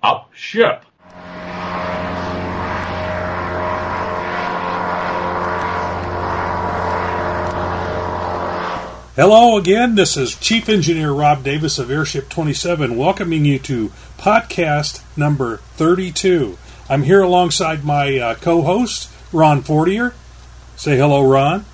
Up ship. Hello again, this is Chief Engineer Rob Davis of Airship 27 welcoming you to podcast number 32. I'm here alongside my co-host, Ron Fortier. Say hello, Ron.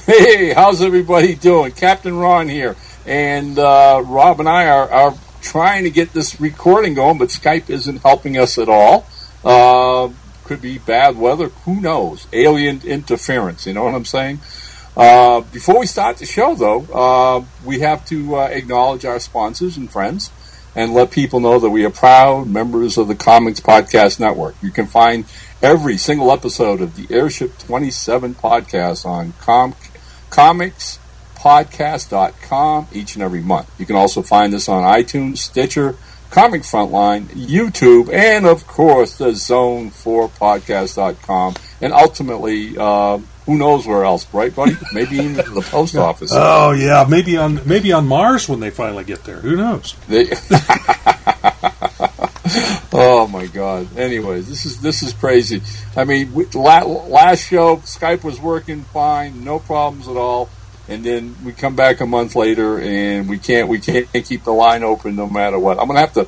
Hey, how's everybody doing? Captain Ron here. And Rob and I are trying to get this recording going, but Skype isn't helping us at all. Could be bad weather, who knows? Alien interference, you know what I'm saying? Before we start the show, though, we have to acknowledge our sponsors and friends and let people know that we are proud members of the Comics Podcast Network. You can find every single episode of the Airship 27 podcast on comicspodcast.com each and every month. You can also find us on iTunes, Stitcher, Comic Frontline, YouTube, and, of course, the Zone4podcast.com, and ultimately, who knows where else, right, buddy? Maybe even the post office. Oh yeah, maybe on Mars when they finally get there. Who knows? Oh my God! Anyways, this is crazy. I mean, last show Skype was working fine, no problems at all, and then we come back a month later and we can't keep the line open no matter what. I'm gonna have to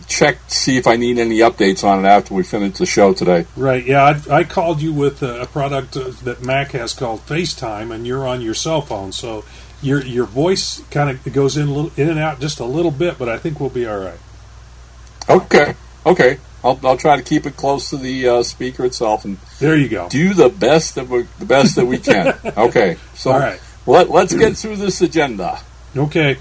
check to see if I need any updates on it after we finish the show today. Right, yeah, I called you with a product that Mac has called FaceTime, and you're on your cell phone, so your voice kind of goes in and out just a little bit, but I think we'll be all right. Okay. I'll try to keep it close to the speaker itself, and there you go. Do the best that we can. Okay, so all right. Let's get through this agenda. Okay.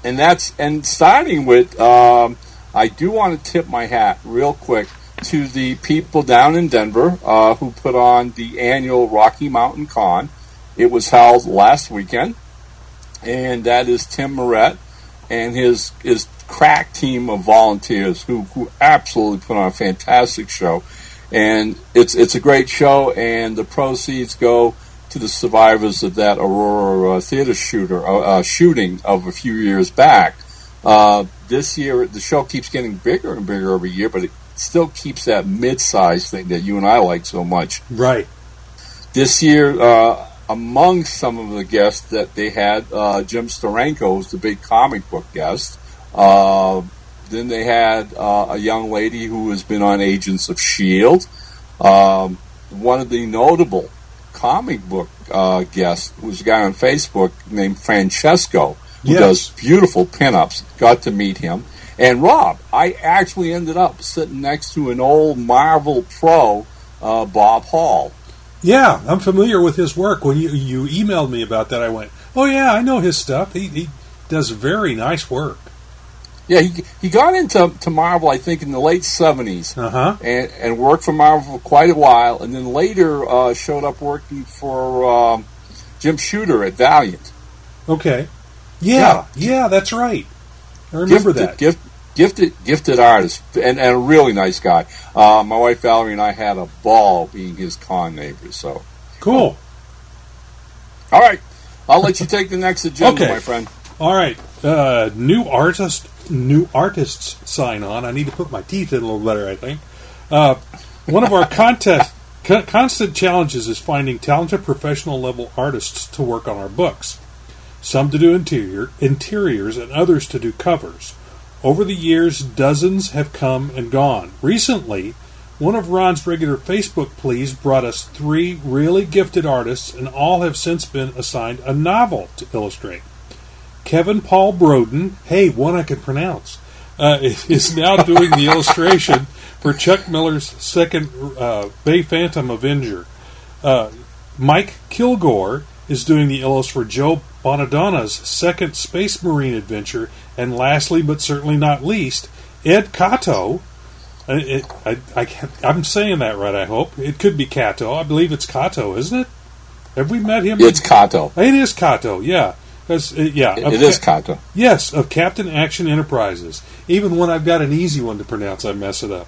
And starting with, I do want to tip my hat real quick to the people down in Denver who put on the annual Rocky Mountain Con. It was held last weekend, and that is Tim Moret and his crack team of volunteers who absolutely put on a fantastic show. And it's a great show, and the proceeds go to the survivors of that Aurora theater shooting of a few years back. This year, the show keeps getting bigger and bigger every year, but it still keeps that mid-size thing that you and I like so much. Right. This year, among some of the guests that they had, Jim Steranko was the big comic book guest. Then they had a young lady who has been on Agents of S.H.I.E.L.D. One of the notable comic book guest was a guy on Facebook named Francesco who does beautiful pinups. Got to meet him. And Rob, I actually ended up sitting next to an old Marvel pro, Bob Hall. Yeah, I'm familiar with his work. When you emailed me about that, I went, oh yeah, I know his stuff. He does very nice work. Yeah, he got into Marvel, I think, in the late 70s, and worked for Marvel for quite a while, and then later showed up working for Jim Shooter at Valiant. Okay. Yeah, that's right. I remember that. Gifted artist, and a really nice guy. My wife Valerie and I had a ball being his con neighbors. So cool. All right, I'll let you take the next agenda, my friend. All right, new artists sign on. I need to put my teeth in a little better, I think. One of our constant challenges is finding talented professional level artists to work on our books. Some to do interiors and others to do covers. Over the years, dozens have come and gone. Recently, one of Ron's regular Facebook pleas brought us 3 really gifted artists, and all have since been assigned a novel to illustrate. Kevin Paul Broden, one I can pronounce, is now doing the illustration for Chuck Miller's second Bay Phantom Avenger. Mike Kilgore is doing the illustrations for Joe Bonadonna's second Space Marine adventure, and lastly, but certainly not least, Ed Cato. I'm saying that right, I hope. It could be Cato. I believe it's Cato, isn't it? Have we met him? It's Cato. It is Cato, yeah. It is Cato. Yes, of Captain Action Enterprises. Even when I've got an easy one to pronounce, I mess it up.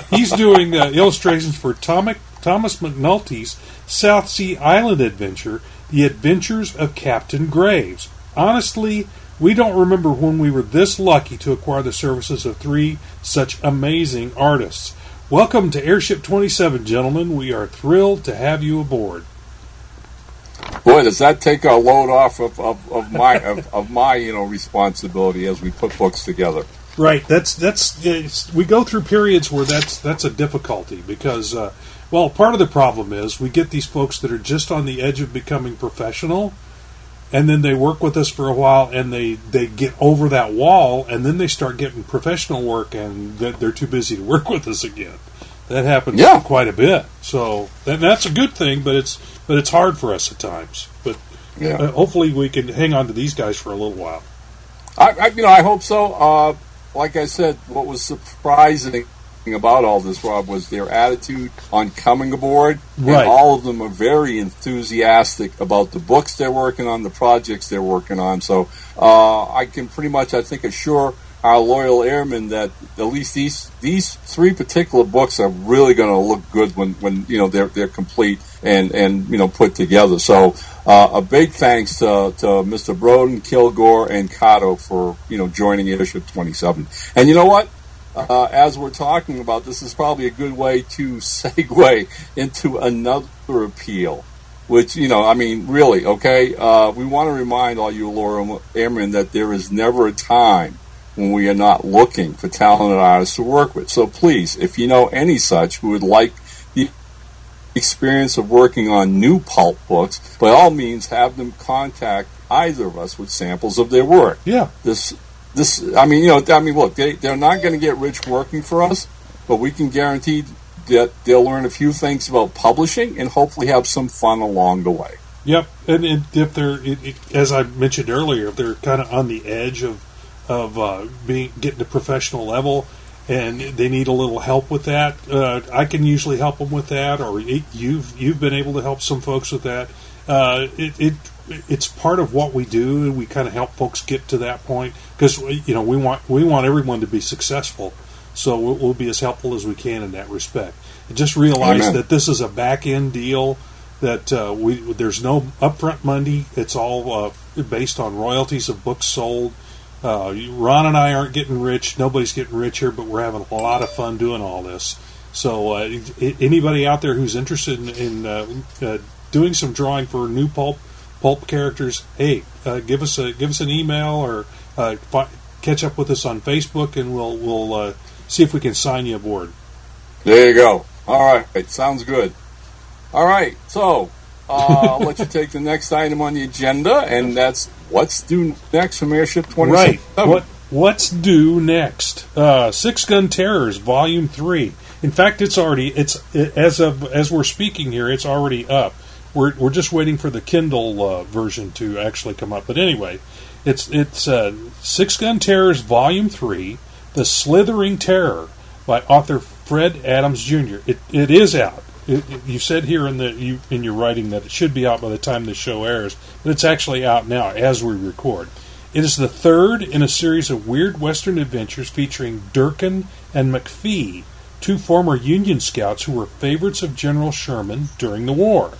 He's doing illustrations for Thomas McNulty's South Sea Island adventure, The Adventures of Captain Graves. Honestly, we don't remember when we were this lucky to acquire the services of 3 such amazing artists. Welcome to Airship 27, gentlemen. We are thrilled to have you aboard. Boy, does that take a load off of my responsibility as we put books together. Right. That's we go through periods where that's a difficulty because part of the problem is we get these folks that are just on the edge of becoming professional, and then they work with us for a while and they get over that wall, and then they start getting professional work and they're too busy to work with us again. That happens quite a bit. So that's a good thing, but it's hard for us at times. But hopefully we can hang on to these guys for a little while. I hope so. Like I said, what was surprising about all this, Rob, was their attitude on coming aboard. Right. And all of them are very enthusiastic about the books they're working on, the projects they're working on. So I can pretty much, I think, assure our loyal airmen that at least these 3 particular books are really going to look good when they're complete and put together. So a big thanks to Mr. Broden, Kilgore, and Cotto for joining Airship 27. And you know what? As we're talking about this, is probably a good way to segue into another appeal. Which, really, okay? We want to remind all you loyal airmen that there is never a time when we are not looking for talented artists to work with. So please, if you know any such who would like the experience of working on new pulp books, by all means have them contact either of us with samples of their work. Yeah. Look, they're not going to get rich working for us, but we can guarantee that they'll learn a few things about publishing and hopefully have some fun along the way. Yep. And if they're, as I mentioned earlier, if they're kind of on the edge of getting to professional level, and they need a little help with that, I can usually help them with that, or you've been able to help some folks with that. It's part of what we do, and we kind of help folks get to that point because we want everyone to be successful, so we'll be as helpful as we can in that respect. And just realize that this is a back end deal. That there's no upfront money. It's all based on royalties of books sold. Ron and I aren't getting rich. Nobody's getting rich here, but we're having a lot of fun doing all this. So anybody out there who's interested in doing some drawing for new pulp characters, hey, give us an email or catch up with us on Facebook, and we'll see if we can sign you aboard. There you go. All right, sounds good. All right, so I'll let you take the next item on the agenda, and that's what's due next from Airship 27. Right. What's due next? Six Gun Terrors, Volume 3. In fact, as we're speaking here, it's already up. We're just waiting for the Kindle version to actually come up. But anyway, it's Six Gun Terrors, Volume 3, The Slithering Terror by author Fred Adams Jr. It is out. You said here in your writing that it should be out by the time the show airs, but it's actually out now as we record. It is the third in a series of weird Western adventures featuring Durkin and McPhee, 2 former Union scouts who were favorites of General Sherman during the war.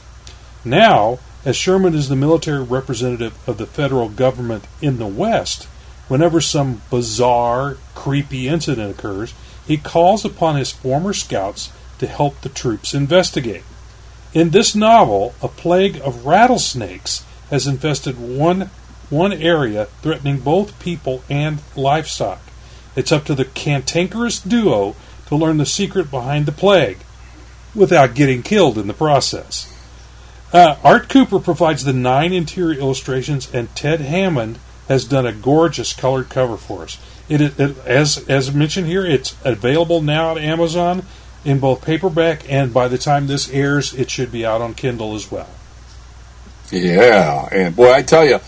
Now, as Sherman is the military representative of the federal government in the West, whenever some bizarre, creepy incident occurs, he calls upon his former scouts to help the troops investigate. In this novel, a plague of rattlesnakes has infested one area, threatening both people and livestock. It's up to the cantankerous duo to learn the secret behind the plague, without getting killed in the process. Art Cooper provides the 9 interior illustrations, and Ted Hammond has done a gorgeous colored cover for us. As mentioned here, it's available now at Amazon in both paperback, and by the time this airs, it should be out on Kindle as well. Yeah, and boy, I tell you,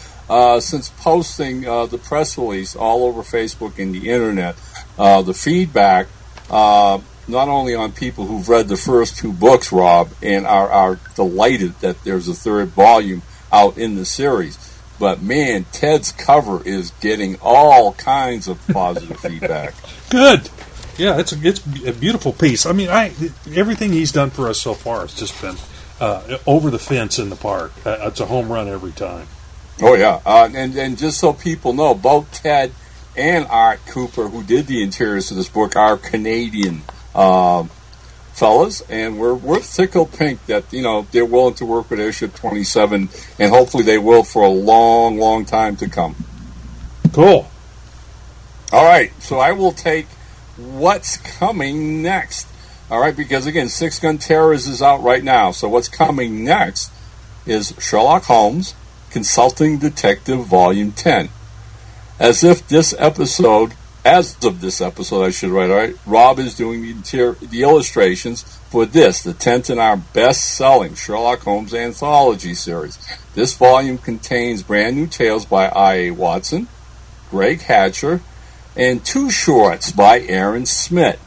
since posting the press release all over Facebook and the internet, the feedback, not only on people who've read the first 2 books, Rob, and are delighted that there's a 3rd volume out in the series, but man, Ted's cover is getting all kinds of positive feedback. Good. Yeah, it's a beautiful piece. I mean, everything he's done for us so far has just been over the fence in the park. It's a home run every time. Oh, yeah. And just so people know, both Ted and Art Cooper, who did the interiors of this book, are Canadian fellas, and we're tickled pink that, they're willing to work with Airship 27, and hopefully they will for a long, long time to come. Cool. All right, so I will take what's coming next. All right, because, again, Six Gun Terrors is out right now, so what's coming next is Sherlock Holmes, Consulting Detective Volume 10. As of this episode, I should write, all right, Rob is doing the illustrations for this, the 10th in our best-selling Sherlock Holmes anthology series. This volume contains brand new tales by I.A. Watson, Greg Hatcher, and 2 shorts by Aaron Smith.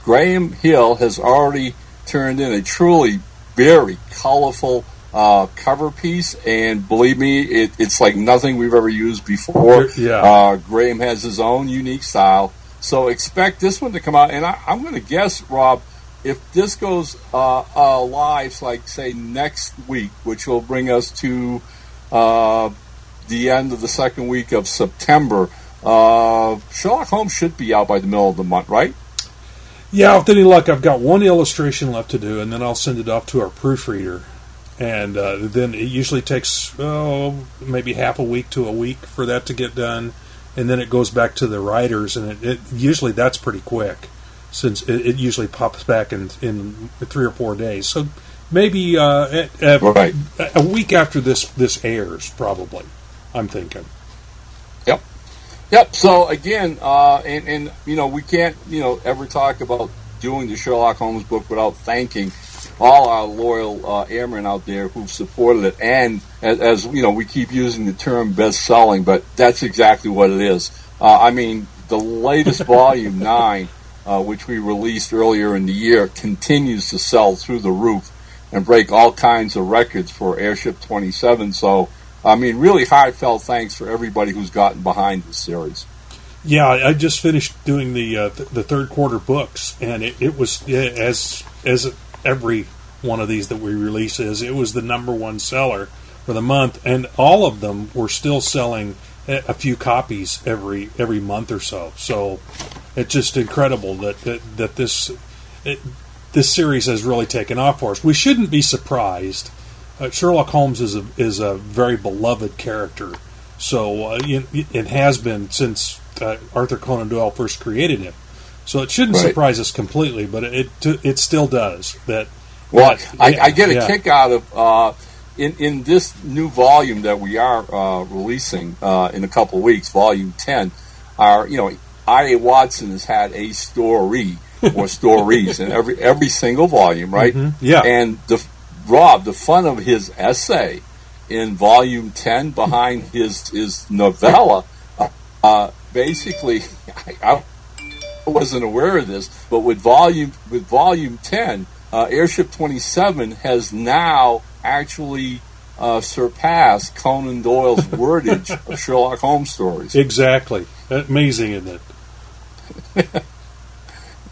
Graham Hill has already turned in a truly very colorful cover piece, and believe me, it's like nothing we've ever used before. Yeah. Graham has his own unique style, so expect this one to come out. And I'm going to guess, Rob, if this goes live, like say next week, which will bring us to the end of the second week of September, Sherlock Holmes should be out by the middle of the month, right? Yeah, with any luck, I've got one illustration left to do, and then I'll send it off to our proofreader. And then it usually takes maybe half a week to a week for that to get done, and then it goes back to the writers, and it usually that's pretty quick, since it usually pops back in 3 or 4 days. So maybe right. a week after this airs, probably. I'm thinking. Yep. So again, and we can't ever talk about doing the Sherlock Holmes book without thanking all our loyal airmen out there who've supported it. And as we keep using the term best-selling, but that's exactly what it is. The latest volume 9, which we released earlier in the year, continues to sell through the roof and break all kinds of records for Airship 27. So, really heartfelt thanks for everybody who's gotten behind this series. Yeah, I just finished doing the third quarter books, and it was as every one of these that we release is. It was the number one seller for the month, and all of them were still selling a few copies every month or so. So it's just incredible that this series has really taken off for us. We shouldn't be surprised. Sherlock Holmes is a very beloved character, so it has been since Arthur Conan Doyle first created him. So it shouldn't surprise us completely, but it still does. I get a kick out of in this new volume that we are releasing in a couple of weeks, Volume 10. I.A. Watson has had a story or stories in every single volume, right? Mm-hmm. Yeah. And the fun of his essay in Volume 10 behind his novella, basically, I wasn't aware of this, but with volume 10, Airship 27 has now actually surpassed Conan Doyle's wordage of Sherlock Holmes stories. Exactly. Amazing, isn't it?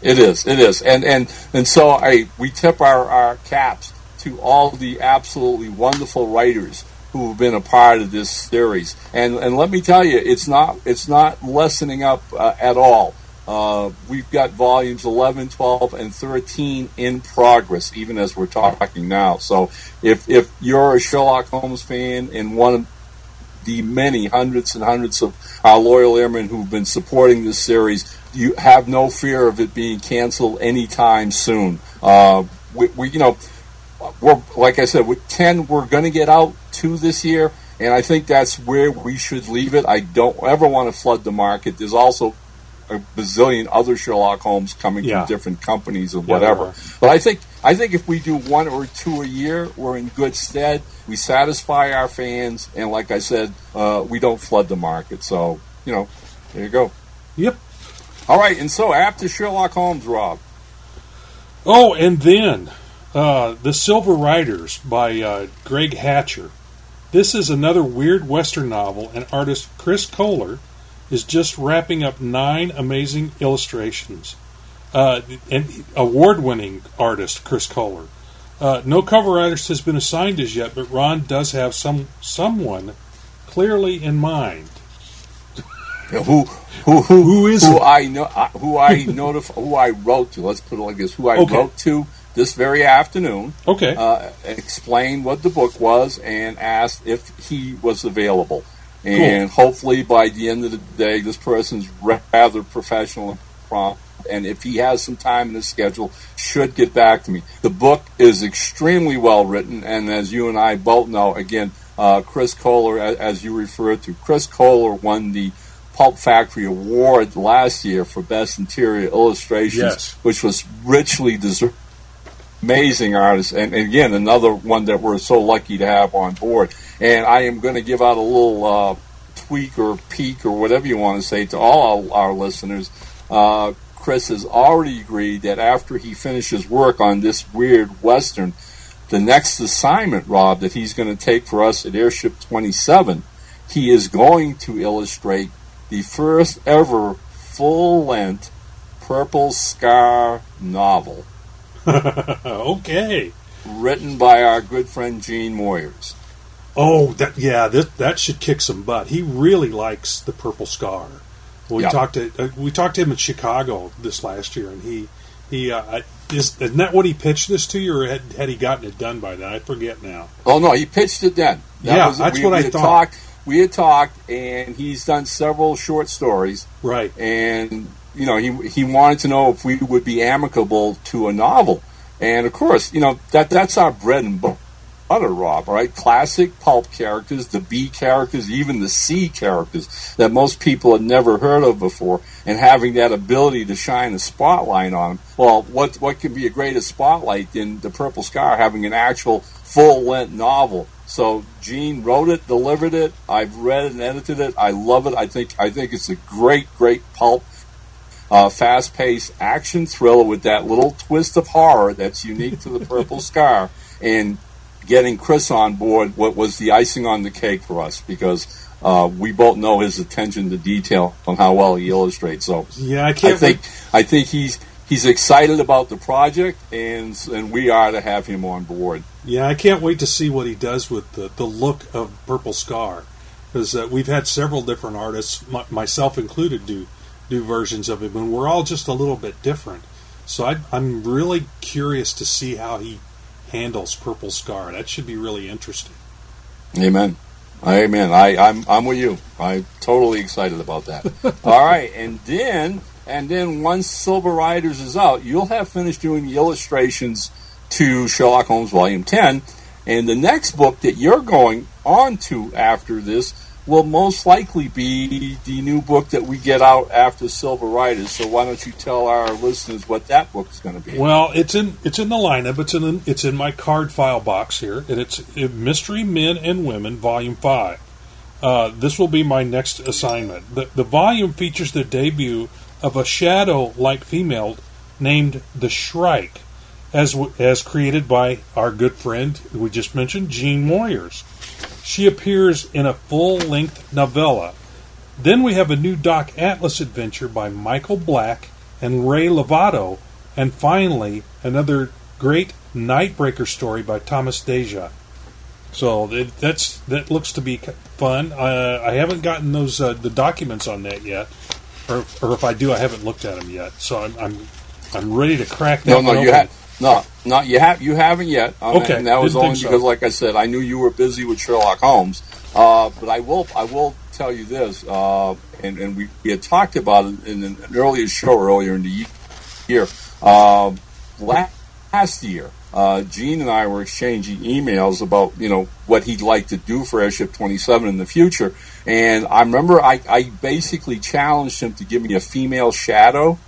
It is. And so we tip our caps to all the absolutely wonderful writers who have been a part of this series. And let me tell you, it's not lessening up at all. We've got volumes 11, 12, and 13 in progress, even as we're talking now. So if you're a Sherlock Holmes fan and one of the many hundreds and hundreds of our loyal airmen who've been supporting this series, you have no fear of it being canceled anytime soon. We're like I said, with 10, we're going to get out 2 this year, and I think that's where we should leave it. I don't ever want to flood the market. There's also a bazillion other Sherlock Holmes coming from different companies or whatever. But I think if we do 1 or 2 a year, we're in good stead. We satisfy our fans, and like I said, we don't flood the market. So, there you go. Yep. All right, and so after Sherlock Holmes, Rob. Oh, and then The Silver Riders by Greg Hatcher. This is another weird Western novel, and artist Chris Kohler is just wrapping up 9 amazing illustrations. and award-winning artist Chris Kohler. No cover artist has been assigned as yet, but Ron does have someone clearly in mind. Who is who it? I know? Who I wrote to? Let's put it like this: who I wrote to this very afternoon. Okay. Explained what the book was and asked if he was available. And hopefully, by the end of the day, this person's rather professional and prompt. And if he has some time in his schedule, should get back to me. The book is extremely well written, and as you and I both know, again, Chris Kohler, as you referred to, Chris Kohler won the Pulp Factory Award last year for Best Interior Illustrations, which was richly deserved. Amazing artist, and again, another one that we're so lucky to have on board. And I am going to give out a little tweak or peek or whatever you want to say to all our listeners. Chris has already agreed that after he finishes work on this weird Western, the next assignment, Rob, that he's going to take for us at Airship 27, he is going to illustrate the first ever full-length Purple Scar novel. Okay. Written by our good friend Gene Moyers. Oh, that should kick some butt. He really likes the Purple Scar. We talked to him in Chicago this last year, and he isn't that what he pitched this to you, or had he gotten it done by then? I forget now. Oh no, he pitched it then. That's what I thought. We had talked, and he's done several short stories. Right. And he wanted to know if we would be amicable to a novel, and of course, that's our bread and butter, Rob. Right? Classic pulp characters, the B characters, even the C characters that most people had never heard of before, and having that ability to shine a spotlight on them. Well, what could be a greater spotlight than the Purple Scar having an actual full-length novel? So Gene wrote it, delivered it. I've read it and edited it. I love it. I think it's a great pulp. Fast-paced action thriller with that little twist of horror that's unique to the Purple Scar, and getting Chris on board, what was the icing on the cake for us, because we both know his attention to detail on how well he illustrates. So yeah, I think he's excited about the project, and we are to have him on board. Yeah, I can't wait to see what he does with the look of Purple Scar, because we've had several different artists, myself included, do versions of it, and we're all just a little bit different. So I'm really curious to see how he handles Purple Scar. That should be really interesting. Amen. I'm with you. I'm totally excited about that. All right, and then once Silver Riders is out, you'll have finished doing the illustrations to Sherlock Holmes Volume 10, and the next book that you're going on to after this will most likely be the new book that we get out after Silver Riders. So why don't you tell our listeners what that book is going to be? Well, it's in the lineup. It's in my card file box here, and it's Mystery Men and Women, Volume 5. This will be my next assignment. The volume features the debut of a shadow-like female named the Shrike, as created by our good friend we just mentioned, Gene Moyers. She appears in a full-length novella. Then we have a new Doc Atlas adventure by Michael Black and Ray Lovato, and finally another great Nightbreaker story by Thomas Deja. So that looks to be fun. I haven't gotten those the documents on that yet, or if I do, I haven't looked at them yet. So I'm ready to crack that. You haven't yet. Okay, and that was only because, like I said, I knew you were busy with Sherlock Holmes. But I will tell you this, and we had talked about it in an earlier show earlier in the year. Last year, Gene and I were exchanging emails about what he'd like to do for Airship 27 in the future, and I remember I basically challenged him to give me a female shadow.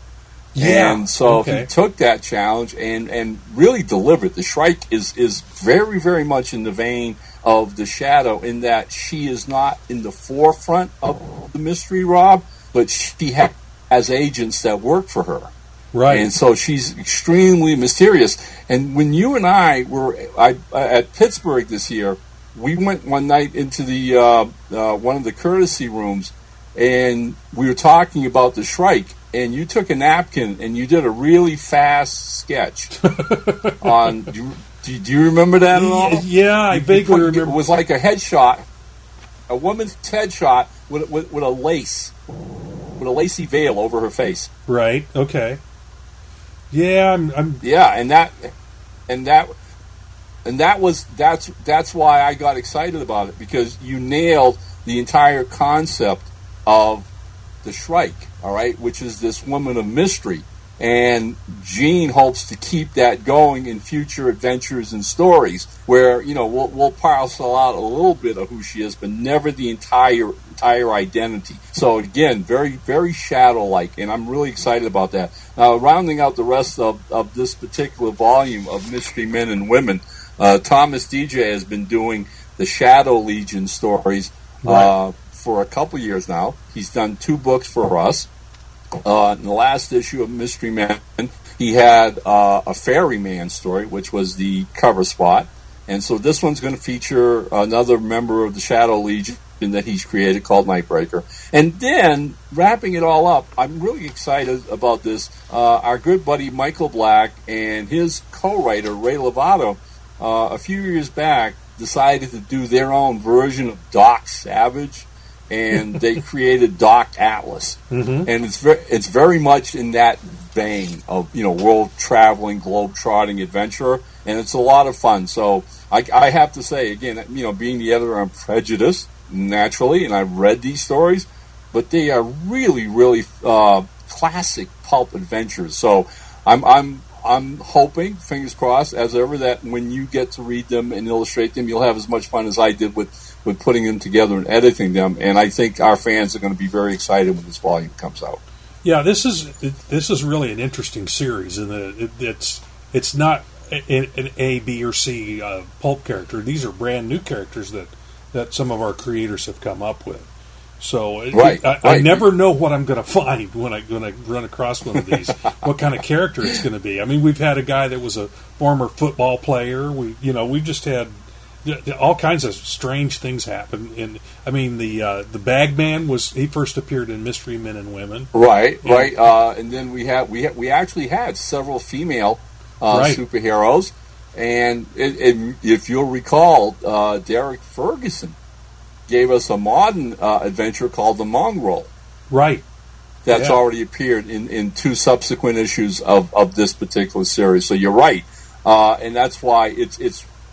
Yeah. And so he took that challenge and really delivered. The Shrike is very, very much in the vein of the Shadow, in that she is not in the forefront of the mystery, Rob, but she has agents that work for her. Right. And so she's extremely mysterious. And when you and I were at Pittsburgh this year, we went one night into the one of the courtesy rooms, and we were talking about the Shrike. and you took a napkin and you did a really fast sketch on. Do you remember that at all? Yeah, I vaguely remember. It was like a headshot, a woman's headshot with a lacy veil over her face. Right. Okay. Yeah, that's why I got excited about it, because you nailed the entire concept of the Shrike, all right, which is this woman of mystery. And Gene hopes to keep that going in future adventures and stories where, we'll parcel out a little bit of who she is, but never the entire identity. So again, very, very shadow-like, and I'm really excited about that. Now, rounding out the rest of this particular volume of Mystery Men and Women, Thomas DJ has been doing the Shadow Legion stories for a couple years now. He's done 2 books for us. In the last issue of Mystery Man, he had a Ferryman story, which was the cover spot. And so this one's going to feature another member of the Shadow Legion that he's created called Nightbreaker. And then, wrapping it all up, I'm really excited about this. Our good buddy Michael Black and his co-writer Ray Lovato, a few years back, decided to do their own version of Doc Savage. And they created Doc Atlas, and it's very much in that vein of world traveling, globe trotting adventure, and it's a lot of fun. So I have to say again, being the editor, I'm prejudiced naturally, and I've read these stories, but they are really, really classic pulp adventures. So I'm hoping, fingers crossed, as ever, that when you get to read them and illustrate them, you'll have as much fun as I did with putting them together and editing them. And I think our fans are going to be very excited when this volume comes out. Yeah, this is really an interesting series, and it's not an A, B, or C pulp character. These are brand new characters that some of our creators have come up with. So I never know what I'm going to find when I run across one of these. What kind of character it's going to be. I mean, we've had a guy that was a former football player. We've just had all kinds of strange things happen. And I mean, the Bagman he first appeared in Mystery Men and Women. Right. And then we actually had several female superheroes. And if you'll recall, Derek Ferguson gave us a modern adventure called The Mongrel. Right. That's already appeared in 2 subsequent issues of this particular series. So you're right. And that's why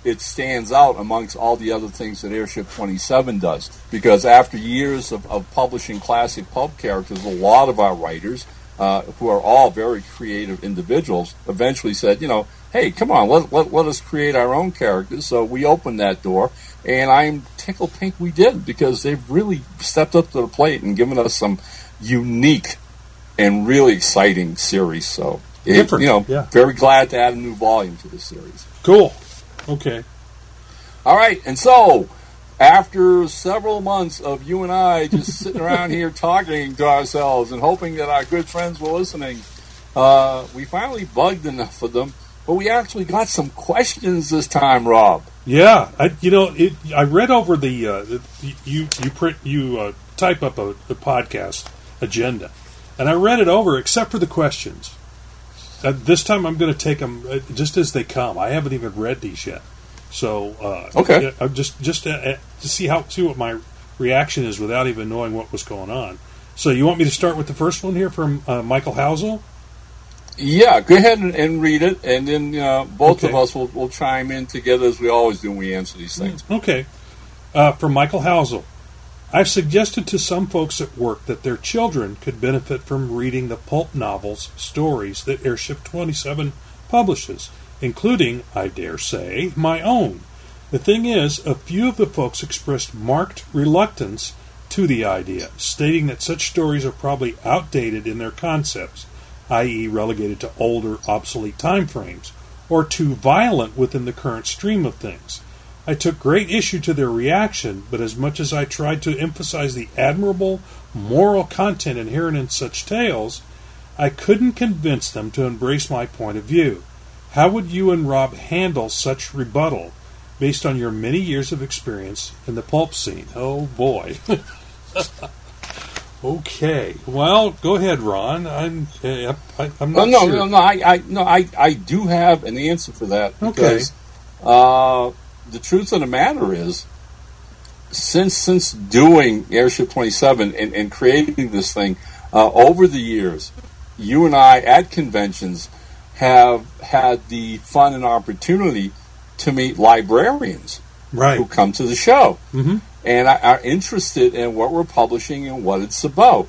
it stands out amongst all the other things that Airship 27 does. Because after years of publishing classic pulp characters, a lot of our writers, who are all very creative individuals, eventually said, hey, come on, let us create our own characters. So we opened that door, and I'm tickled pink we did, because they've really stepped up to the plate and given us some unique and really exciting series. So, very glad to add a new volume to this series. Cool. Okay. All right, and so after several months of you and I just sitting around here talking to ourselves and hoping that our good friends were listening, we finally bugged enough of them, but we actually got some questions this time, Rob. Yeah, I read over you type up a podcast agenda, and I read it over except for the questions. This time I'm going to take them just as they come. I haven't even read these yet, so okay. Just to see what my reaction is without even knowing what was going on. So you want me to start with the first one here from Michael Housel? Yeah, go ahead and read it, and then both of us will chime in together as we always do when we answer these things. Okay. From Michael Housel. I've suggested to some folks at work that their children could benefit from reading the pulp novels, stories that Airship 27 publishes, including, I dare say, my own. The thing is, a few of the folks expressed marked reluctance to the idea, stating that such stories are probably outdated in their concepts, i.e. relegated to older, obsolete time frames, or too violent within the current stream of things. I took great issue to their reaction, but as much as I tried to emphasize the admirable moral content inherent in such tales, I couldn't convince them to embrace my point of view. How would you and Rob handle such rebuttal, based on your many years of experience in the pulp scene? Oh boy. Okay. Well, go ahead, Ron. I'm not No, sure. I do have an answer for that because the truth of the matter is, since doing Airship 27 and creating this thing over the years, you and I at conventions have had the fun and opportunity to meet librarians who come to the show. Mm-hmm. And are interested in what we're publishing and what it's about.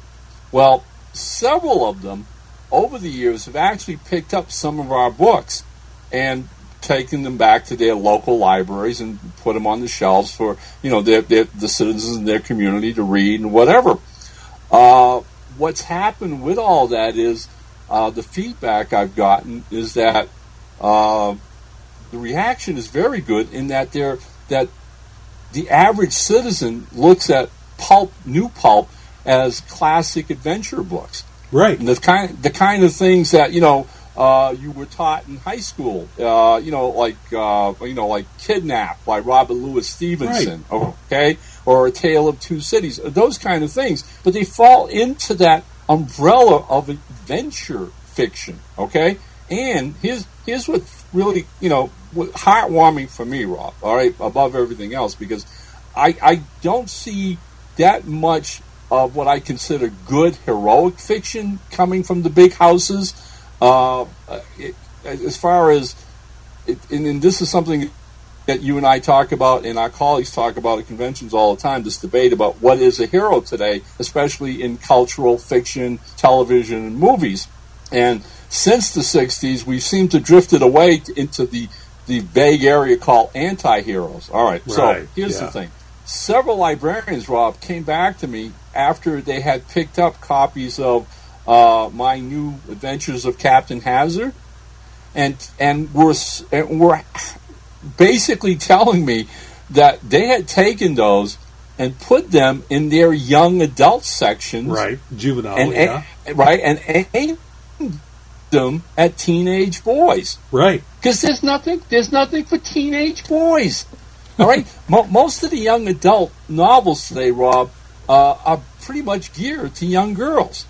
Well, several of them over the years have actually picked up some of our books and taken them back to their local libraries and put them on the shelves for the citizens in their community to read and whatever. What's happened with all that is the feedback I've gotten is that the reaction is very good in that the average citizen looks at new pulp, as classic adventure books. Right. And the kind of things that, you were taught in high school, like Kidnapped by Robert Louis Stevenson, right. Okay? Or A Tale of Two Cities, those kind of things. But they fall into that umbrella of adventure fiction, okay? And here's what really, heartwarming for me, Rob, all right, above everything else, because I don't see that much of what I consider good heroic fiction coming from the big houses. As far as, and this is something that you and I talk about and our colleagues talk about at conventions all the time, this debate about what is a hero today, especially in cultural fiction, television, and movies. And since the 60s, we seem to drifted away into the vague area called anti-heroes. All right, so here's the thing. Several librarians, Rob, came back to me after they had picked up copies of my new Adventures of Captain Hazard, and were basically telling me that they had taken those and put them in their young adult sections, right, juvenile, and aimed them at teenage boys, right? Because there's nothing for teenage boys. All right, most of the young adult novels today, Rob, are pretty much geared to young girls.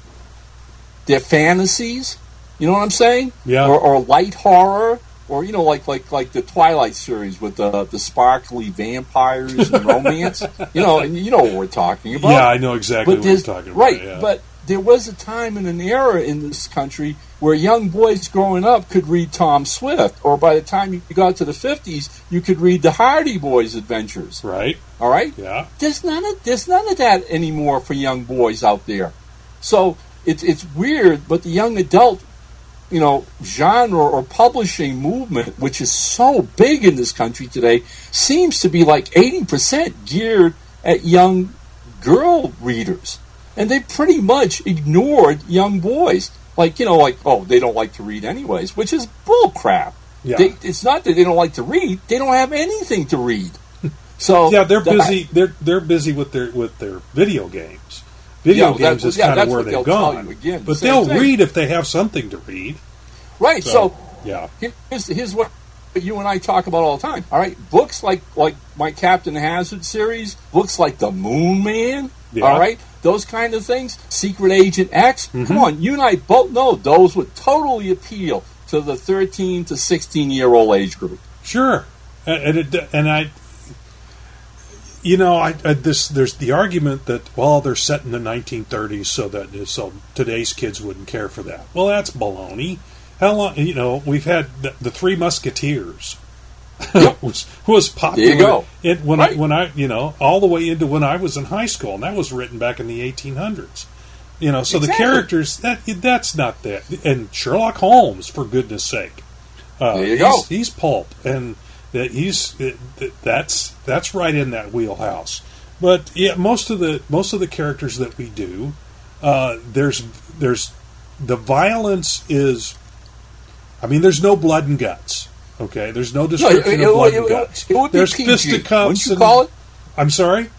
They're fantasies, you know what I'm saying? Yeah. Or light horror, or like the Twilight series with the sparkly vampires and romance. And you know what we're talking about. Yeah, I know exactly what you're talking about. Right, yeah. But there was a time and an era in this country where young boys growing up could read Tom Swift, or by the time you got to the 50s, you could read the Hardy Boys' adventures. Right. All right? Yeah. There's none of that anymore for young boys out there. So it's weird, but the young adult, genre or publishing movement, which is so big in this country today, seems to be like 80% geared at young girl readers. And they pretty much ignored young boys. They don't like to read anyways, which is bull crap. Yeah. It's not that they don't like to read; they don't have anything to read. So yeah, they're busy. They're busy with their video games. Video games is kind of where they've gone. But they'll read if they have something to read. Right. So yeah, here's what you and I talk about all the time. All right, books like my Captain Hazard series, books like The Moon Man. Yeah. All right. Those kind of things, Secret Agent X. Mm-hmm. Come on, you and I both know those would totally appeal to the 13 to 16-year-old age group. Sure, there's the argument that they're set in the 1930s so today's kids wouldn't care for that. Well, that's baloney. How long? We've had the Three Musketeers. Yep. was popular. There you go. When I all the way into when I was in high school, and that was written back in the 1800s. So exactly. The characters that's not that. And Sherlock Holmes, for goodness sake, there you go. He's pulp, and that's right in that wheelhouse. But yeah, most of the characters that we do, there's the violence is. I mean, there's no blood and guts. Okay, there's no description of blood and guts. There's fisticuffs. Wouldn't you call it? I'm sorry?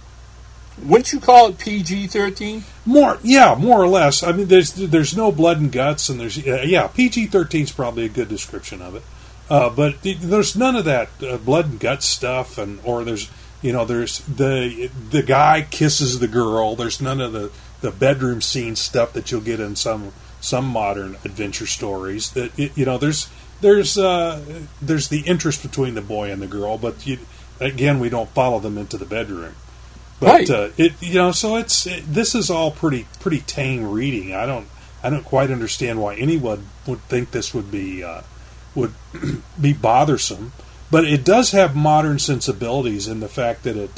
Wouldn't you call it PG-13? More or less. I mean, there's no blood and guts, and there's PG-13 is probably a good description of it. But there's none of that blood and guts stuff, or there's the guy kisses the girl. There's none of bedroom scene stuff that you'll get in some modern adventure stories. That there's the interest between the boy and the girl, but again, we don't follow them into the bedroom. But right. So this is all pretty tame reading. I don't quite understand why anyone would think this would be bothersome. But it does have modern sensibilities in the fact that it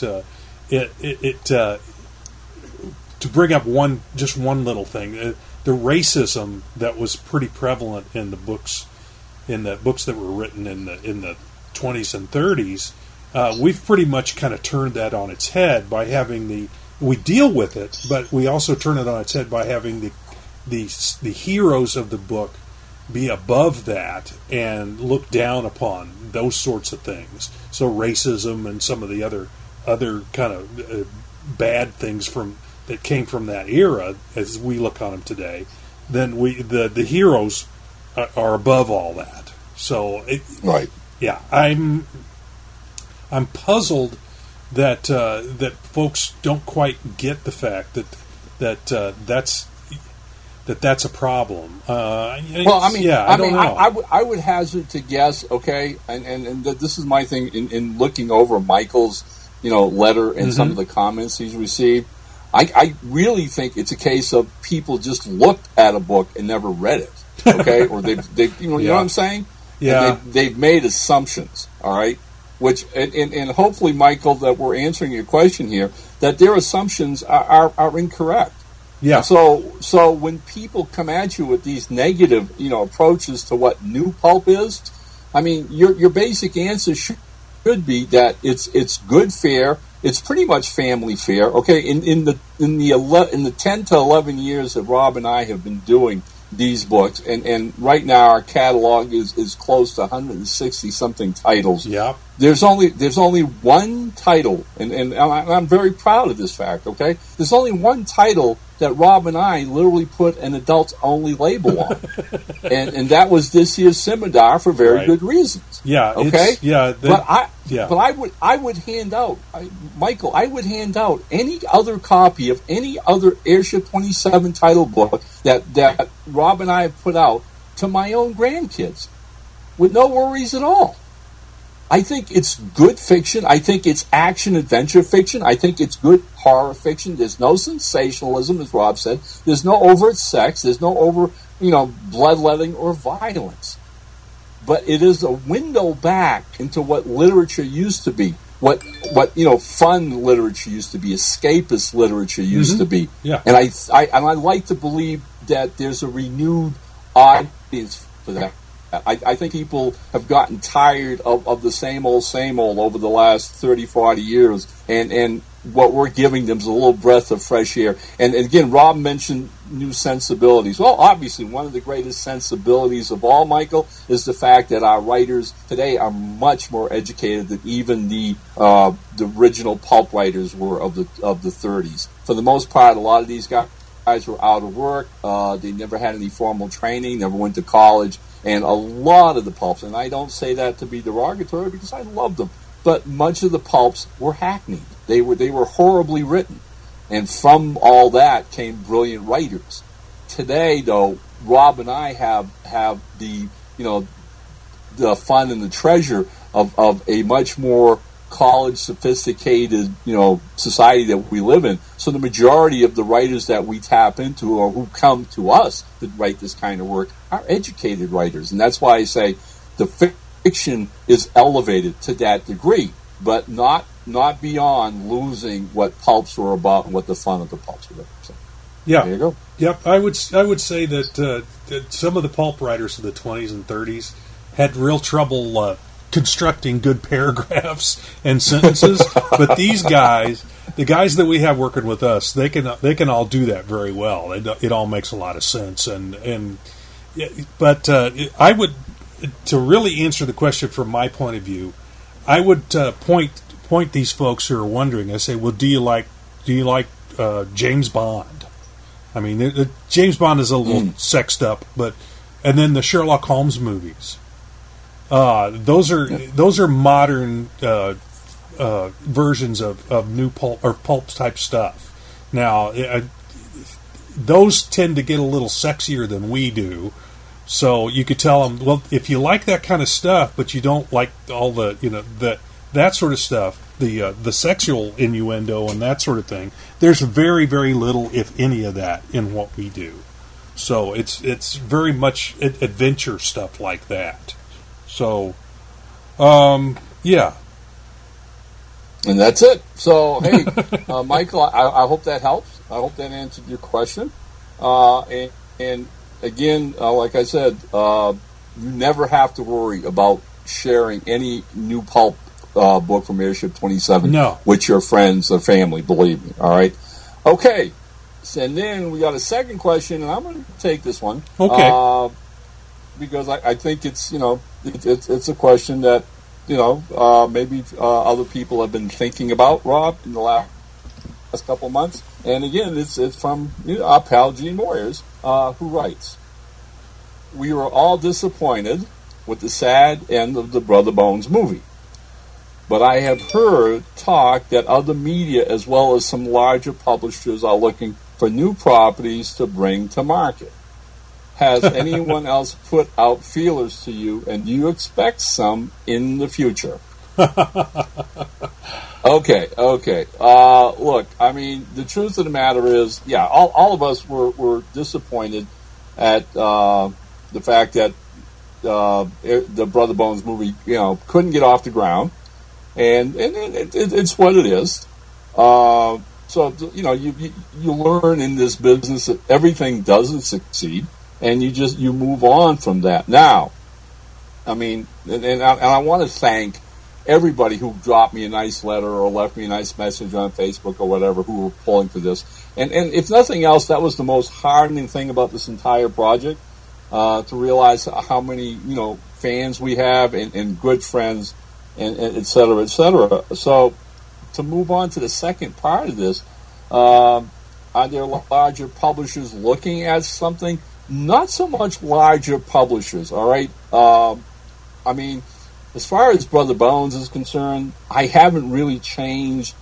to bring up one little thing, the racism that was pretty prevalent in the books that were written in the 20s and 30s. We've pretty much kind of turned that on its head by having we deal with it, but we also turn it on its head by having the heroes of the book be above that and look down upon those sorts of things. So racism and some of the other kind of bad things that came from that era, as we look on them today, then the heroes are above all that. So right, yeah, I'm puzzled that folks don't quite get the fact that's a problem. Well, I mean, I don't know. I would hazard to guess. Okay, and this is my thing in looking over Michael's letter and some of the comments he's received. I really think it's a case of people just looked at a book and never read it. Okay, or they've you know what I'm saying? Yeah, and they've made assumptions. All right. Which and hopefully, Michael, that we're answering your question here, that their assumptions are incorrect. Yeah. So when people come at you with these negative, approaches to what new pulp is, I mean, your basic answer should be that it's good fare. It's pretty much family fare. Okay. In the 10 to 11 years that Rob and I have been doing these books, and right now our catalog is close to 160 something titles. Yeah. There's only one title, and I'm very proud of this fact. Okay, there's only one title that Rob and I literally put an adults only label on, and that was this year's Scimitar for very good reasons. Yeah. Okay. But I would hand out, Michael. I would hand out any other copy of any other Airship 27 title book that Rob and I have put out to my own grandkids, with no worries at all. I think it's good fiction. I think it's action-adventure fiction. I think it's good horror fiction. There's no sensationalism, as Rob said. There's no overt sex. There's no bloodletting or violence. But it is a window back into what literature used to be. What fun literature used to be. Escapist literature used to be. Yeah. And I like to believe that there's a renewed audience for that. I think people have gotten tired of the same old over the last 30, 40 years, and what we're giving them is a little breath of fresh air. And again, Rob mentioned new sensibilities. Well, obviously, one of the greatest sensibilities of all, Michael, is the fact that our writers today are much more educated than even the original pulp writers were of the 30s. For the most part, a lot of these guys were out of work. They never had any formal training, never went to college. And a lot of the pulps, and I don't say that to be derogatory because I love them, but much of the pulps were hackneyed. They were horribly written. And from all that came brilliant writers. Today, though, Rob and I have the fun and the treasure of a much more college sophisticated society that we live in. So the majority of the writers that we tap into or who come to us to write this kind of work are educated writers, and that's why I say the fiction is elevated to that degree, but not beyond losing what pulps were about and what the fun of the pulps were about. So, yeah, there you go. Yep, I would say that some of the pulp writers of the 20s and 30s had real trouble constructing good paragraphs and sentences, but these guys, the guys that we have working with us, they can all do that very well. It all makes a lot of sense, but I would, to really answer the question from my point of view, I would point these folks who are wondering. I say, well, do you like James Bond? I mean, James Bond is a little sexed up, and then the Sherlock Holmes movies. Those are modern versions of new pulp or pulp type stuff. Now, those tend to get a little sexier than we do. So you could tell them, well, if you like that kind of stuff, but you don't like all the, that sort of stuff, the sexual innuendo and that sort of thing, there's very, very little, if any, of that in what we do. So it's very much adventure stuff like that. So, yeah. And that's it. So, hey, Michael, I hope that helps. I hope that answered your question. And again, like I said, you never have to worry about sharing any new pulp book from Airship 27 with your friends or family, believe me. All right? Okay. And then we got a second question, and I'm going to take this one. Okay. Because I think it's, it's a question that, maybe other people have been thinking about, Rob, in the last couple of months. And again, it's from our pal Gene Moyers, who writes, "We were all disappointed with the sad end of the Brother Bones movie. But I have heard talk that other media as well as some larger publishers are looking for new properties to bring to market. Has anyone else put out feelers to you, and do you expect some in the future?" Okay. Look, I mean, the truth of the matter is, all of us were disappointed at the fact that the Brother Bones movie, couldn't get off the ground, and it's what it is. So you learn in this business that everything doesn't succeed, and you move on from that. Now, I mean, and I want to thank everybody who dropped me a nice letter or left me a nice message on Facebook or whatever, who were pulling for this. And if nothing else, that was the most hardening thing about this entire project, to realize how many fans we have and good friends, and et cetera, et cetera. So to move on to the second part of this, are there larger publishers looking at something? Not so much larger publishers, all right? I mean, as far as Brother Bones is concerned, I haven't really changed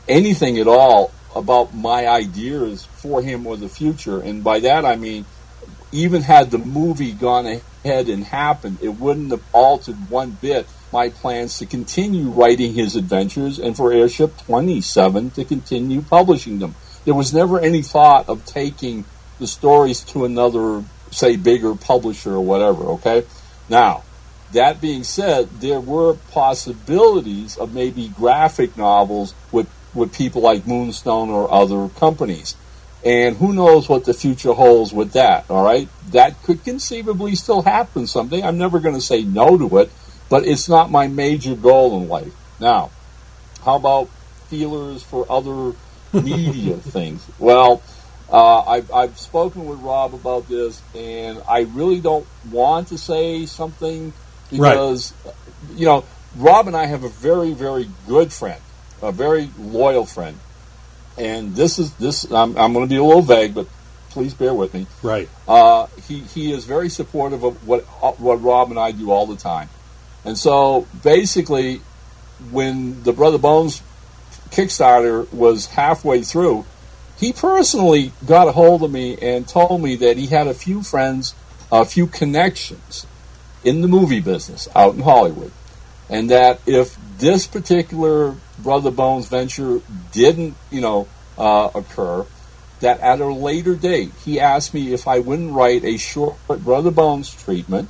anything at all about my ideas for him or the future. And by that I mean, even had the movie gone ahead and happened, it wouldn't have altered one bit my plans to continue writing his adventures and for Airship 27 to continue publishing them. There was never any thought of taking the stories to another, say, bigger publisher or whatever, okay? Now, that being said, there were possibilities of maybe graphic novels with people like Moonstone or other companies. And who knows what the future holds with that, all right? That could conceivably still happen someday. I'm never going to say no to it, but it's not my major goal in life. Now, how about feelers for other media things? Well, I've spoken with Rob about this, and I really don't want to say something because, Rob and I have a very, very good friend, a very loyal friend. And I'm going to be a little vague, but please bear with me. Right. He is very supportive of what Rob and I do all the time. And so basically, when the Brother Bones Kickstarter was halfway through, he personally got a hold of me and told me that he had a few friends, a few connections in the movie business out in Hollywood. And that if this particular Brother Bones venture didn't, occur, that at a later date, he asked me if I wouldn't write a short Brother Bones treatment,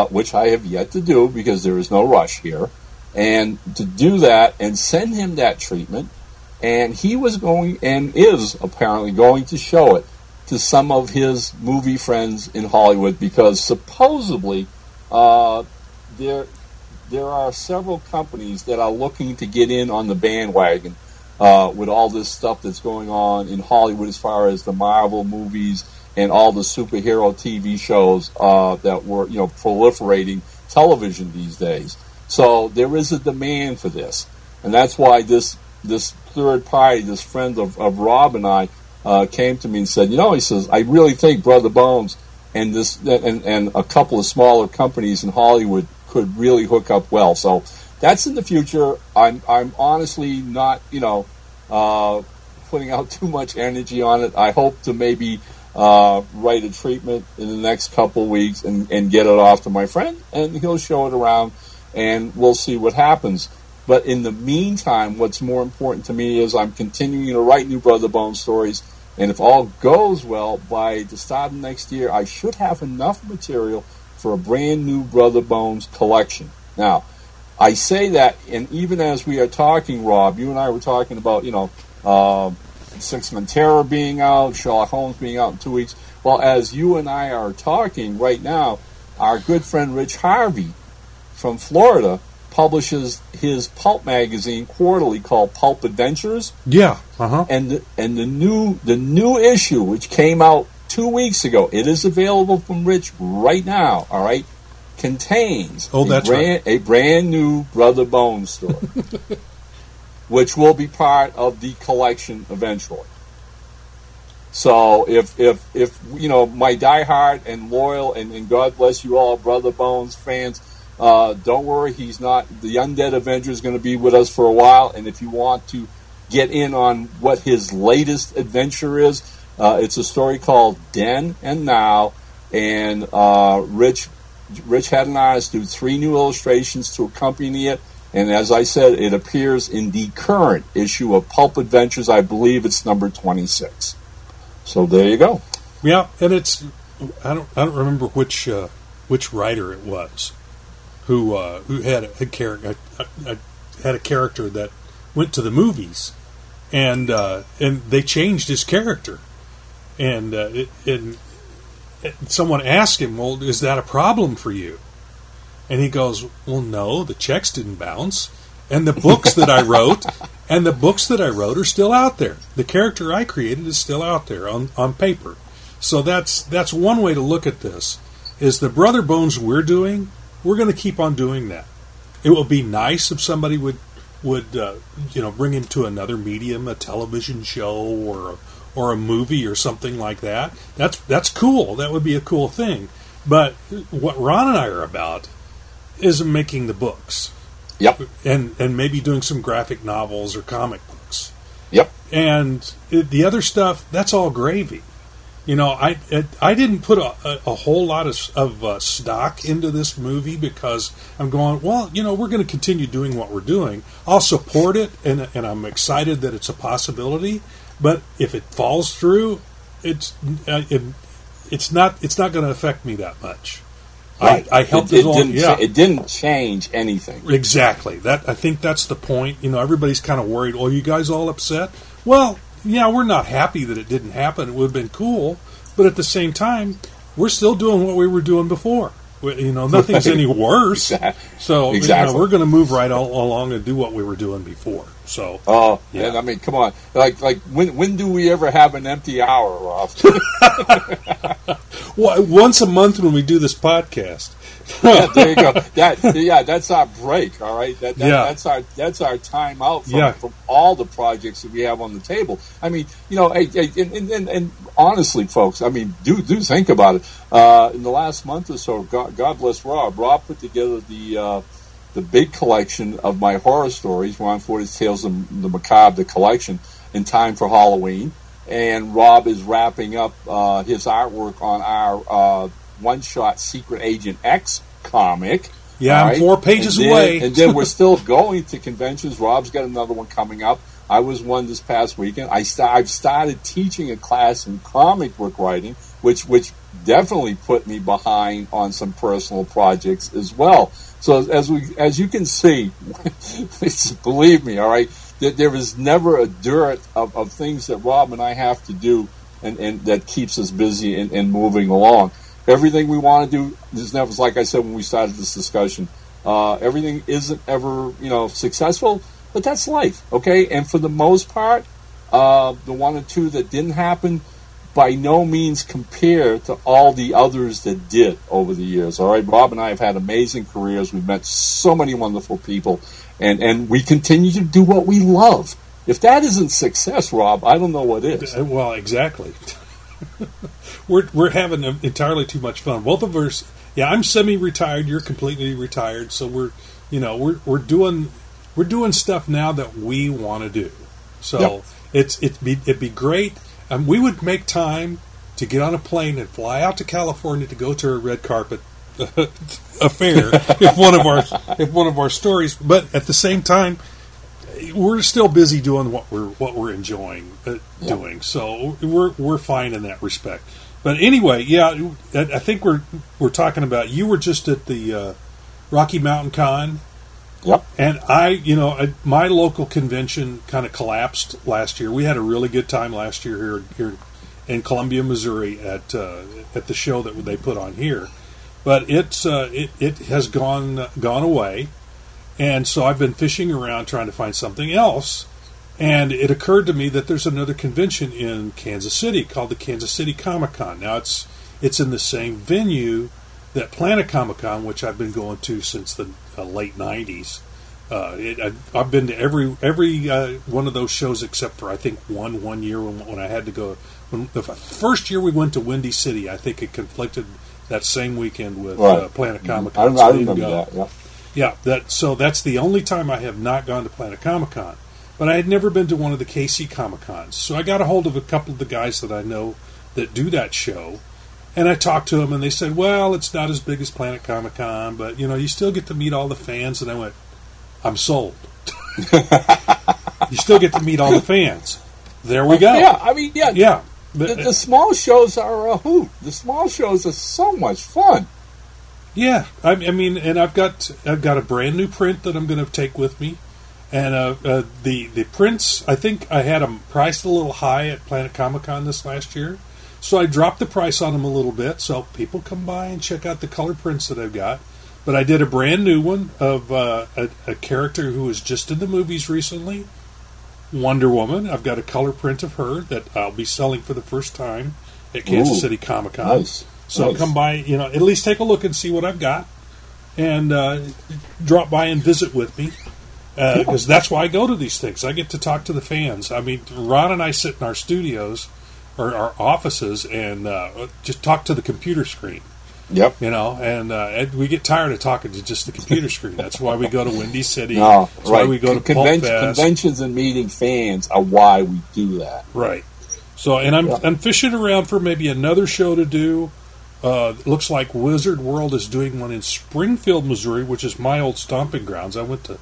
which I have yet to do because there is no rush here, and to do that and send him that treatment. And he was going, and is apparently going to show it to some of his movie friends in Hollywood, because supposedly there are several companies that are looking to get in on the bandwagon with all this stuff that's going on in Hollywood as far as the Marvel movies and all the superhero TV shows that were, proliferating television these days. So there is a demand for this. And that's why this third party, this friend of Rob and I, came to me and said, he says, I really think Brother Bones and and a couple of smaller companies in Hollywood could really hook up well. So that's in the future. I'm honestly not, putting out too much energy on it. I hope to maybe write a treatment in the next couple of weeks and get it off to my friend, and he'll show it around, and we'll see what happens. But in the meantime, what's more important to me is I'm continuing to write new Brother Bones stories, and if all goes well, by the start of next year, I should have enough material for a brand new Brother Bones collection. Now, I say that, and even as we are talking, Rob, you and I were talking about, Six-Man Terror being out, Sherlock Holmes being out in 2 weeks. Well, as you and I are talking right now, our good friend Rich Harvey from Florida publishes his pulp magazine quarterly called Pulp Adventures. Yeah, And the new issue, which came out 2 weeks ago, it is available from Rich right now. All right, contains a brand new Brother Bones story, which will be part of the collection eventually. So if my diehard and loyal and God bless you all Brother Bones fans, don't worry, he's not. The Undead Avenger is going to be with us for a while, and if you want to get in on what his latest adventure is, it's a story called Den and Now, and Rich had an artist do 3 new illustrations to accompany it, and as I said, it appears in the current issue of Pulp Adventures. I believe it's number 26. So there you go. Yeah, and it's I don't remember which writer it was who had a character that went to the movies, and they changed his character, and someone asked him, "Well, is that a problem for you?" And he goes, "Well, no, the checks didn't bounce, and the books that I wrote, are still out there. The character I created is still out there on paper." So that's one way to look at this. Is the Brother Bones we're doing? We're going to keep on doing that. It would be nice if somebody would bring him to another medium, a television show or a movie or something like that. That's cool. That would be a cool thing. But what Ron and I are about is making the books. Yep. And maybe doing some graphic novels or comic books. Yep. And the other stuff, that's all gravy. I didn't put a whole lot of stock into this movie because I'm going, well, we're going to continue doing what we're doing. I'll support it, and I'm excited that it's a possibility. But if it falls through, it's not going to affect me that much. Right. I helped it didn't change anything. Exactly. I think that's the point. Everybody's kind of worried. Oh, you guys all upset? Well, yeah, we're not happy that it didn't happen. It would have been cool, but at the same time, we're still doing what we were doing before. Nothing's any worse. So exactly. We're going to move right along and do what we were doing before. So, yeah. And I mean, come on, like when do we ever have an empty hour, Rob? Well, once a month when we do this podcast. Yeah, there you go. That's our break. All right, that's our time out from all the projects that we have on the table. I mean, and honestly, folks, I mean, do think about it. In the last month or so, God bless Rob. Rob put together the big collection of my horror stories, Ron Fortier's Tales of the Macabre, the collection, in time for Halloween. And Rob is wrapping up his artwork on our one-shot Secret Agent X comic. Yeah, I'm 4 pages away. And then we're still going to conventions. Rob's got another one coming up. I was one this past weekend. I've started teaching a class in comic book writing, which definitely put me behind on some personal projects as well. So as you can see, believe me, all right, that there is never a dearth of things that Rob and I have to do, and that keeps us busy and moving along. Everything we want to do is never, like I said when we started this discussion, everything isn't ever successful, but that's life, okay? And for the most part, the one or two that didn't happen by no means compare to all the others that did over the years. All right, Rob and I have had amazing careers. We've met so many wonderful people, and we continue to do what we love. If that isn't success, Rob, I don't know what is. Well, exactly. We're having entirely too much fun. Both of us. Yeah, I'm semi-retired. You're completely retired. So we're doing stuff now that we want to do. So it'd be great. We would make time to get on a plane and fly out to California to go to a red carpet affair if one of our stories. But at the same time, we're still busy doing what we're enjoying doing. So we're fine in that respect. But anyway, yeah, I think we're talking about, you were just at the Rocky Mountain Con. Yep. And my local convention kind of collapsed last year. We had a really good time last year here in Columbia, Missouri, at the show that they put on here. But it has gone away, and so I've been fishing around trying to find something else. And it occurred to me that there's another convention in Kansas City called the Kansas City Comic-Con. Now it's in the same venue that Planet Comic-Con, which I've been going to since the late '90s. I've been to every one of those shows except for, I think, one year when I had to go. When the first year we went to Windy City, I think it conflicted that same weekend with Planet Comic-Con. I remember that. Yeah. So that's the only time I have not gone to Planet Comic-Con. But I had never been to one of the KC Comic-Cons. So I got a hold of a couple of the guys that I know that do that show. And I talked to them, and they said, well, it's not as big as Planet Comic-Con, but, you still get to meet all the fans. And I went, I'm sold. You still get to meet all the fans. There we go. Yeah. The small shows are a hoot. The small shows are so much fun. Yeah. I mean, and I've got a brand new print that I'm going to take with me. And the prints, I think I had them priced a little high at Planet Comic-Con this last year. So I dropped the price on them a little bit, so people come by and check out the color prints that I've got. But I did a brand new one of a character who was just in the movies recently, Wonder Woman. I've got a color print of her that I'll be selling for the first time at Kansas City Comic-Con. Nice. So come by, at least take a look and see what I've got, and drop by and visit with me. Because that's why I go to these things. I get to talk to the fans. I mean, Ron and I sit in our studios or our offices and just talk to the computer screen. Yep. And we get tired of talking to just the computer screen. That's why we go to Windy City. That's why we go to Pulp Fest. Conventions and meeting fans are why we do that. Right. So, and I'm fishing around for maybe another show to do. It looks like Wizard World is doing one in Springfield, Missouri, which is my old stomping grounds. I went to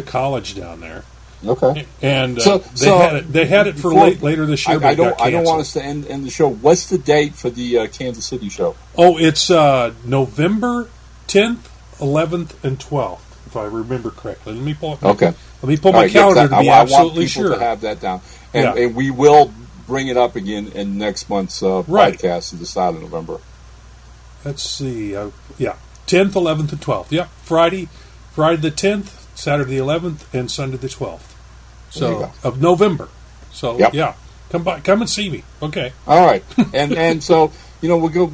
college down there. Okay. And they had it for later this year. I don't want us to end the show. What's the date for the Kansas City show? Oh, it's November 10th, 11th, and 12th, if I remember correctly. Let me pull my calendar to be absolutely sure. I want people to have that down, and we will bring it up again in next month's podcast at the start of November. Let's see. 10th, 11th, and 12th. Yeah, Friday the 10th. Saturday the 11th and Sunday the 12th. So of November. So come and see me. Okay. All right. and so we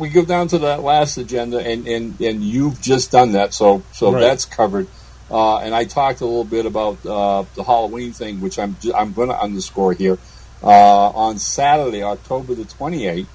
go down to that last agenda, and you've just done that. So that's covered. And I talked a little bit about the Halloween thing, which I'm going to underscore here. On Saturday, October the 28th,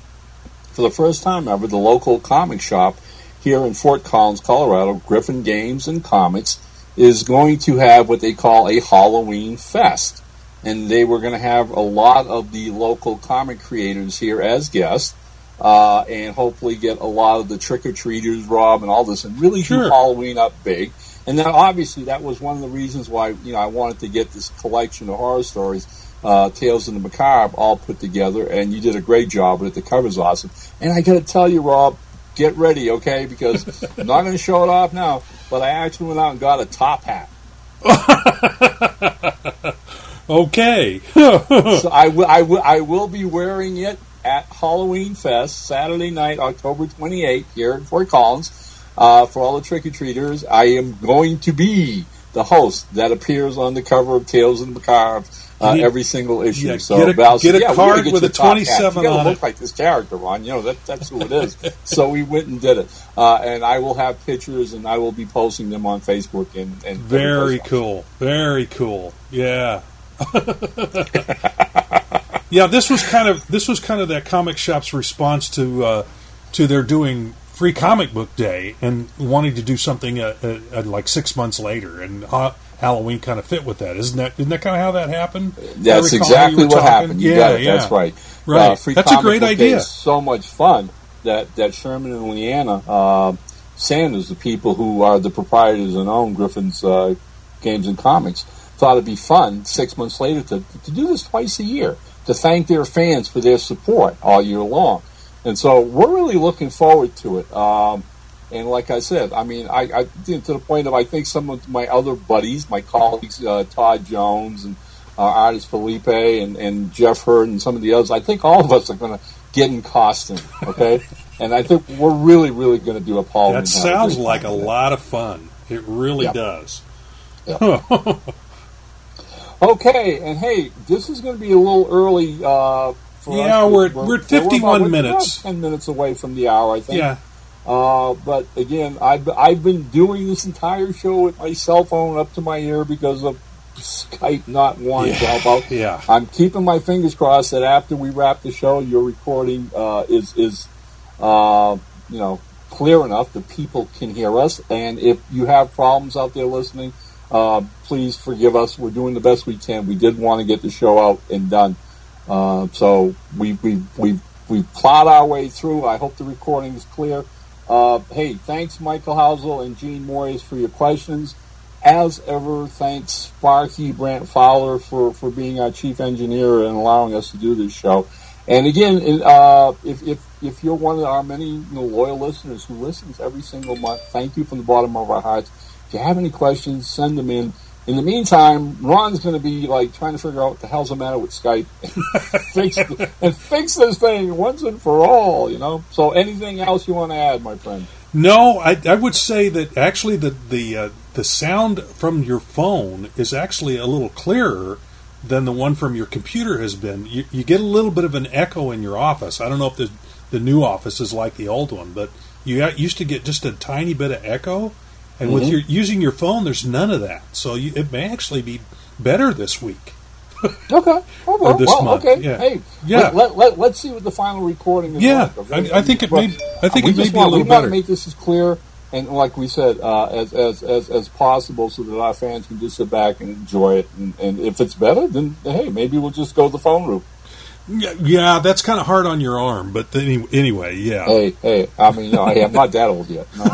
for the first time ever, the local comic shop here in Fort Collins, Colorado, Griffin Games and Comics, is going to have what they call a Halloween Fest. And they were going to have a lot of the local comic creators here as guests, and hopefully get a lot of the trick-or-treaters, Rob, and all this, and really do Halloween up big. And then obviously that was one of the reasons why I wanted to get this collection of horror stories, Tales of the Macabre, all put together, and you did a great job with it. The cover's awesome. And I got to tell you, Rob, get ready, okay? Because I'm not going to show it off now, but I actually went out and got a top hat. Okay. So I will be wearing it at Halloween Fest, Saturday night, October 28th, here in Fort Collins. For all the trick-or-treaters, I am going to be the host that appears on the cover of Tales of the Macabre every single issue. Yeah, so get a card with a 27 on it. You it. Look like this character, Ron. That's who it is. So we went and did it. And I will have pictures, and I will be posting them on Facebook. And very cool. Very cool. Yeah. Yeah, this was kind of that comic shop's response to their doing Free Comic Book Day and wanting to do something like 6 months later, and Halloween kind of fit with that. Isn't that kind of how that happened? That's exactly what happened. You got it. That's right. Right. Free That's a great idea. Is so much fun that Sherman and Leanna Sanders, the people who are the proprietors and own Griffin's Games and Comics, thought it'd be fun 6 months later to do this twice a year, to thank their fans for their support all year long. And so we're really looking forward to it. And like I said, I mean, I to the point of I think some of my other buddies, my colleagues, Todd Jones and artist Felipe and Jeff Hurd and some of the others, I think all of us are going to get in costume, okay? And I think we're really, really going to do a Paul. That sounds like a lot of fun. It really does. Yep. Okay, and hey, this is going to be a little early for us. We're at 51 minutes. About 10 minutes away from the hour, I think. Yeah. But again, I've been doing this entire show with my cell phone up to my ear because of Skype not wanting to help out. Yeah. I'm keeping my fingers crossed that after we wrap the show, your recording is clear enough that people can hear us. And if you have problems out there listening, please forgive us. We're doing the best we can. We did want to get the show out and done, so we've plowed our way through. I hope the recording is clear. Hey, thanks Michael Housel and Gene Moyes for your questions. As ever, thanks Sparky Brant Fowler for being our chief engineer and allowing us to do this show. And again, if you're one of our many loyal listeners who listens every single month, thank you from the bottom of our hearts. If you have any questions, send them in. In the meantime, Ron's going to be trying to figure out what the hell's the matter with Skype and fix this thing once and for all. So, anything else you want to add, my friend? No, I would say that actually the sound from your phone is actually a little clearer than the one from your computer has been. You get a little bit of an echo in your office. I don't know if the new office is like the old one, but you used to get just a tiny bit of echo. And with using your phone, there's none of that. So it may actually be better this week. Okay. Or this month. Okay. Yeah. Hey, yeah. Let's see what the final recording is like. Okay? I think it may. I think it may be a little we better. Want to make this as clear and, like we said, as possible, so that our fans can just sit back and enjoy it. And if it's better, then hey, maybe we'll just go the phone route. Yeah, that's kind of hard on your arm, but anyway, yeah. Hey, I mean, no, I'm not that old yet. No.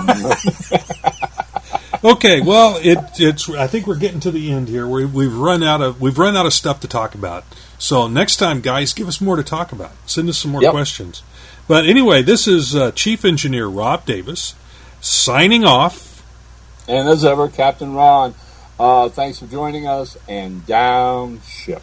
Okay, well, it's. I think we're getting to the end here. We've run out of stuff to talk about. So next time, guys, give us more to talk about. Send us some more questions. But anyway, this is Chief Engineer Rob Davis signing off. And as ever, Captain Ron, thanks for joining us. And down ship.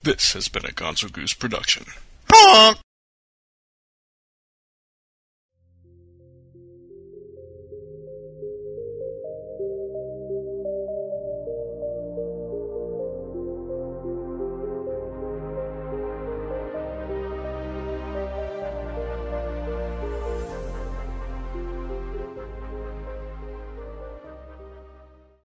This has been a Gonzo Goose production.